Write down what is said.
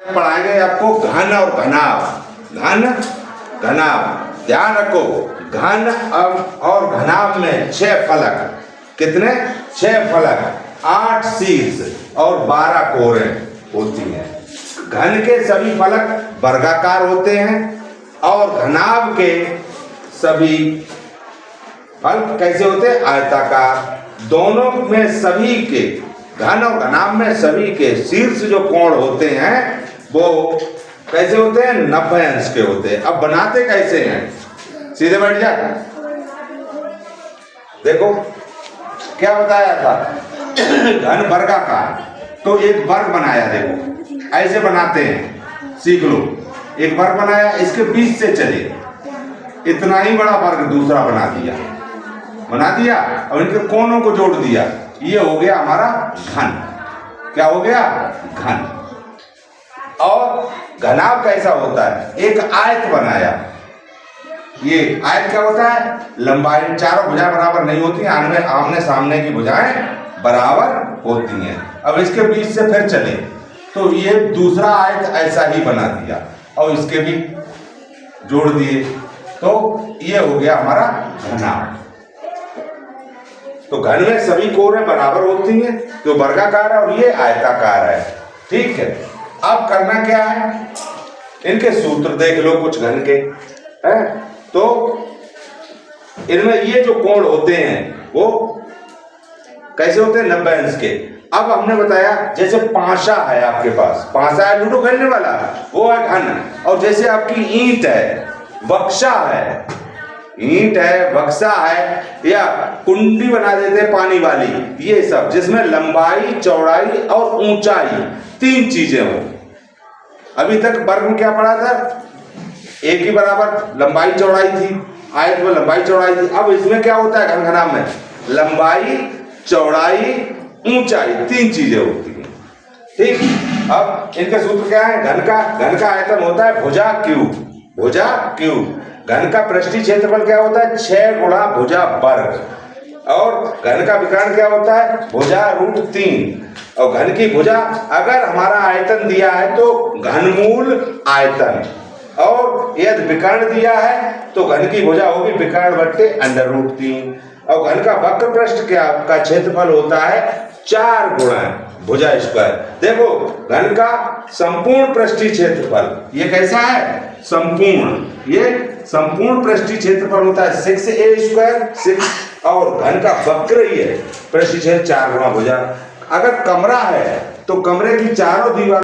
पढ़ाएंगे आपको घन और घनाभ। घन घनाभ ध्यान रखो, घन और घनाभ में 6 फलक। कितने? 6 फलक, 8 शीर्ष और 12 कोरें होती हैं। घन के सभी फलक वर्गाकार होते हैं और घनाभ के सभी फलक कैसे होते हैं? आयताकार। दोनों में सभी के, घन और घनाभ में सभी के शीर्ष जो कोण होते हैं वो कैसे होते हैं? 90 अंश के होते हैं। अब बनाते कैसे हैं? सीधे बैठ जा। देखो क्या बताया था, घन वर्गाकार, तो एक वर्ग बनाया। देखो ऐसे बनाते हैं, सीख लो। एक वर्ग बनाया, इसके बीच से चले, इतना ही बड़ा वर्ग दूसरा बना दिया और इनके कोनों को जोड़ दिया। ये हो गया हमारा घन। क्या हो गया? घन। और घनाभ कैसा होता है? एक आयत बनाया। ये आयत क्या होता है? लंबाई, चारों भुजाएं बराबर नहीं होती, आमने सामने की भुजाएं बराबर होती हैं। अब इसके बीच से फिर चले तो ये दूसरा आयत ऐसा ही बना दिया और इसके भी जोड़ दिए, तो ये हो गया हमारा घनाभ। तो घन में सभी कोरें बराबर होती हैं, तो वर्गाकार है और ये आयताकार है। ठीक है, अब करना क्या है? इनके सूत्र देख लो कुछ घन के हैं। तो इनमें ये जो कोण होते हैं वो कैसे होते हैं? 90 अंश के। अब हमने बताया जैसे पांसा है, आपके पास पांसा है लूडो खेलने वाला, वो है घन। और जैसे आपकी ईंट है, बक्सा है, ईंट है, बक्सा है, या कुंडी बना देते हैं पानी वाली, ये सब जिसमें लंबाई, चौड़ाई और ऊंचाई 3 चीजें हो। अभी तक वर्ग में क्या पढ़ा था? एक ही बराबर लंबाई चौड़ाई थी, आयत में लंबाई चौड़ाई थी। अब इसमें क्या होता है? घन घनाभ में लंबाई, चौड़ाई, ऊंचाई 3 चीजें होती हैं। ठीक, अब इनके सूत्र क्या है? घन का आयतन होता है भुजा क्यूब। भुजा क्यूब। घन का पृष्ठीय क्षेत्रफल क्या होता है? 6 गुणा भुजा वर्ग। और घन का विकर्ण क्या होता है? भुजा √3। और घन की भुजा, अगर हमारा आयतन दिया है तो घनमूल आयतन, और यदि विकर्ण दिया है तो घन की भुजा होगी विकर्ण बट्टे √3। और घन का वक्र पृष्ठ क्या का क्षेत्रफल होता है? 4 गुणा भुजा स्क्वायर। देखो घन का संपूर्ण पृष्ठीय क्षेत्रफल ये कैसा है? संपूर्ण। ये संपूर्ण पृष्ठीय क्षेत्रफल होता है 6a², 6। और घन का वक्र ही है पृष्ठीय क्षेत्र 4 गुणा भुजा। अगर कमरा है तो कमरे की चारों दीवार